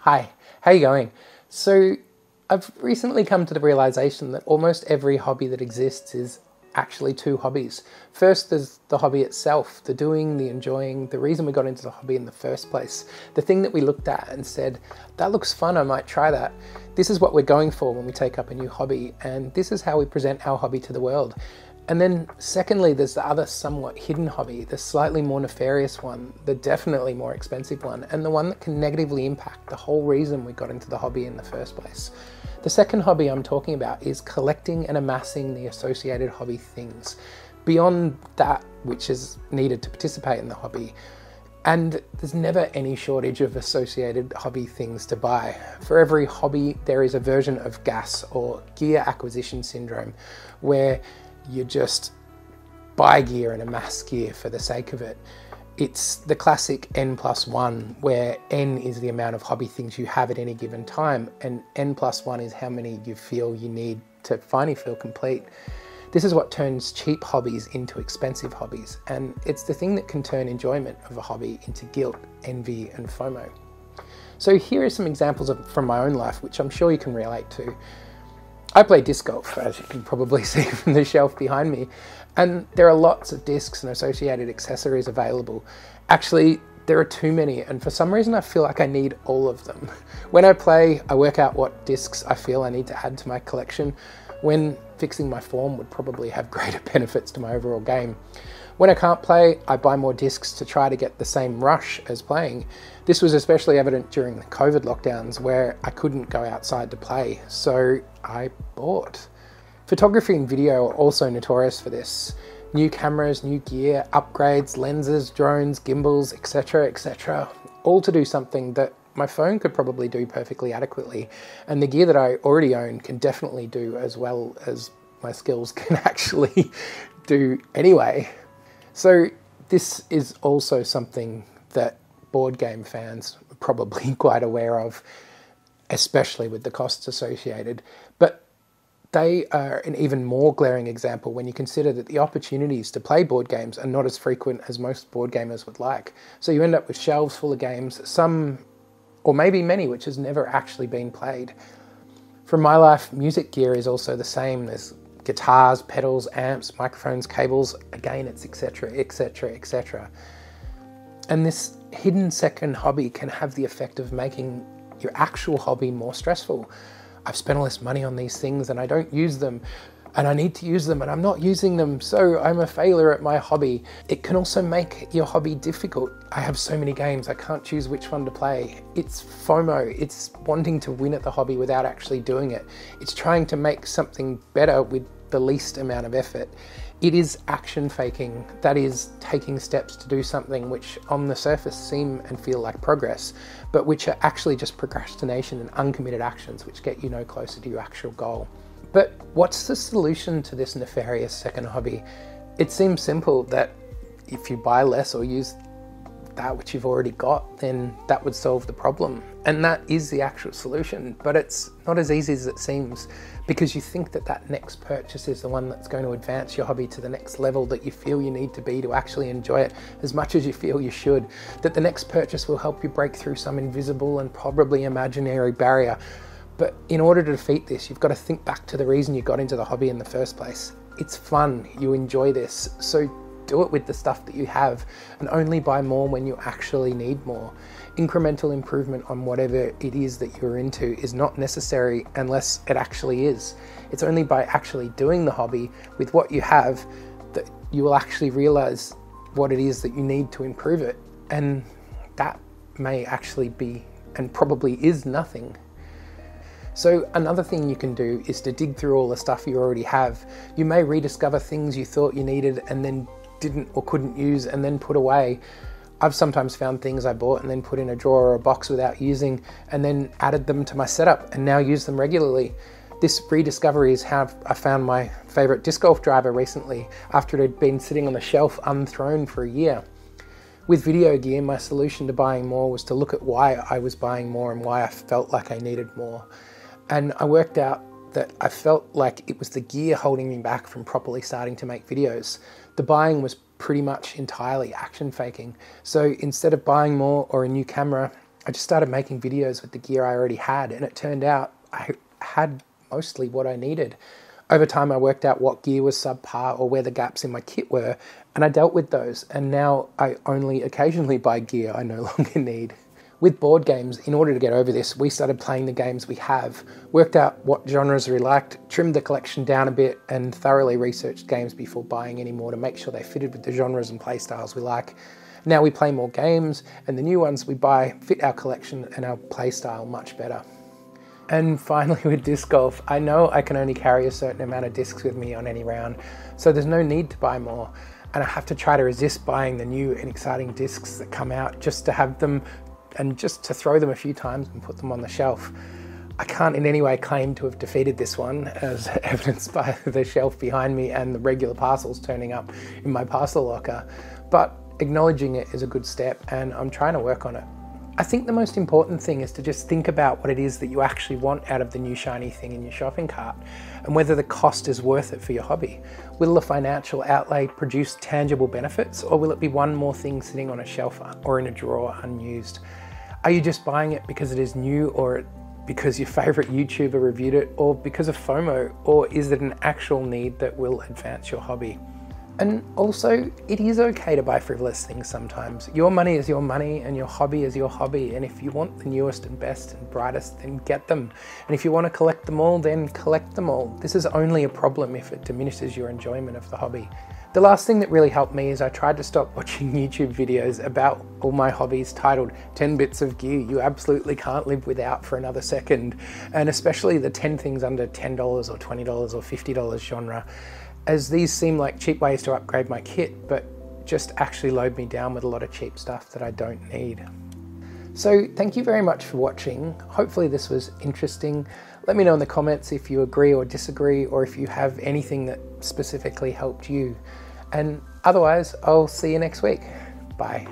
Hi, how you going? So I've recently come to the realization that almost every hobby that exists is actually two hobbies. First, there's the hobby itself, the doing, the enjoying, the reason we got into the hobby in the first place. The thing that we looked at and said, that looks fun, I might try that. This is what we're going for when we take up a new hobby, and this is how we present our hobby to the world. And then secondly, there's the other somewhat hidden hobby, the slightly more nefarious one, the definitely more expensive one, and the one that can negatively impact the whole reason we got into the hobby in the first place. The second hobby I'm talking about is collecting and amassing the associated hobby things, beyond that which is needed to participate in the hobby. And there's never any shortage of associated hobby things to buy. For every hobby, there is a version of GAS, or gear acquisition syndrome, where you just buy gear and amass gear for the sake of it. It's the classic N+1, where N is the amount of hobby things you have at any given time, and N+1 is how many you feel you need to finally feel complete. This is what turns cheap hobbies into expensive hobbies, and it's the thing that can turn enjoyment of a hobby into guilt, envy, and FOMO. So here are some examples from my own life, which I'm sure you can relate to. I play disc golf, as you can probably see from the shelf behind me, and there are lots of discs and associated accessories available. Actually, there are too many, and for some reason I feel like I need all of them. When I play, I work out what discs I feel I need to add to my collection, when fixing my form would probably have greater benefits to my overall game. When I can't play, I buy more discs to try to get the same rush as playing. This was especially evident during the COVID lockdowns, where I couldn't go outside to play, so I bought. Photography and video are also notorious for this. New cameras, new gear, upgrades, lenses, drones, gimbals, etc., all to do something that my phone could probably do perfectly adequately, and the gear that I already own can definitely do as well as my skills can actually do anyway. So this is also something that board game fans are probably quite aware of, especially with the costs associated, but they are an even more glaring example when you consider that the opportunities to play board games are not as frequent as most board gamers would like. So you end up with shelves full of games, some or maybe many which has never actually been played. From my life, music gear is also the same. There's guitars, pedals, amps, microphones, cables, again it's etc. And this hidden second hobby can have the effect of making your actual hobby more stressful. I've spent all this money on these things and I don't use them, and I need to use them and I'm not using them, so I'm a failure at my hobby. It can also make your hobby difficult. I have so many games, I can't choose which one to play. It's FOMO, it's wanting to win at the hobby without actually doing it. It's trying to make something better with the least amount of effort. It is action faking, that is taking steps to do something which on the surface seem and feel like progress, but which are actually just procrastination and uncommitted actions which get you no closer to your actual goal. But what's the solution to this nefarious second hobby? It seems simple that if you buy less or use that which you've already got, then that would solve the problem. And that is the actual solution, but it's not as easy as it seems, because you think that that next purchase is the one that's going to advance your hobby to the next level that you feel you need to be to actually enjoy it as much as you feel you should, that the next purchase will help you break through some invisible and probably imaginary barrier. But in order to defeat this, you've got to think back to the reason you got into the hobby in the first place. It's fun, you enjoy this, so do it with the stuff that you have, and only buy more when you actually need more. Incremental improvement on whatever it is that you're into is not necessary unless it actually is. It's only by actually doing the hobby with what you have that you will actually realize what it is that you need to improve it. And that may actually be, and probably is, nothing. So another thing you can do is to dig through all the stuff you already have. You may rediscover things you thought you needed and then didn't or couldn't use and then put away. I've sometimes found things I bought and then put in a drawer or a box without using, and then added them to my setup and now use them regularly. This rediscovery is how I found my favorite disc golf driver recently, after it had been sitting on the shelf unthrown for a year. With video gear, my solution to buying more was to look at why I was buying more and why I felt like I needed more. And I worked out that I felt like it was the gear holding me back from properly starting to make videos. The buying was pretty much entirely action faking. So instead of buying more or a new camera, I just started making videos with the gear I already had, and it turned out I had mostly what I needed. Over time, I worked out what gear was subpar or where the gaps in my kit were, and I dealt with those, and now I only occasionally buy gear I no longer need. With board games, in order to get over this, we started playing the games we have, worked out what genres we liked, trimmed the collection down a bit, and thoroughly researched games before buying any more to make sure they fitted with the genres and playstyles we like. Now we play more games, and the new ones we buy fit our collection and our playstyle much better. And finally, with disc golf, I know I can only carry a certain amount of discs with me on any round, so there's no need to buy more. And I have to try to resist buying the new and exciting discs that come out just to have them and just to throw them a few times and put them on the shelf. I can't in any way claim to have defeated this one, as evidenced by the shelf behind me and the regular parcels turning up in my parcel locker, but acknowledging it is a good step, and I'm trying to work on it. I think the most important thing is to just think about what it is that you actually want out of the new shiny thing in your shopping cart, and whether the cost is worth it for your hobby. Will the financial outlay produce tangible benefits, or will it be one more thing sitting on a shelf or in a drawer unused? Are you just buying it because it is new, or because your favorite YouTuber reviewed it, or because of FOMO, or is it an actual need that will advance your hobby? And also, it is okay to buy frivolous things sometimes. Your money is your money, and your hobby is your hobby, and if you want the newest and best and brightest, then get them. And if you want to collect them all, then collect them all. This is only a problem if it diminishes your enjoyment of the hobby. The last thing that really helped me is I tried to stop watching YouTube videos about all my hobbies titled 10 bits of gear you absolutely can't live without for another second, and especially the 10 things under $10 or $20 or $50 genre, as these seem like cheap ways to upgrade my kit, but just actually load me down with a lot of cheap stuff that I don't need. So thank you very much for watching. Hopefully this was interesting. Let me know in the comments if you agree or disagree, or if you have anything that specifically helped you. And otherwise, I'll see you next week. Bye.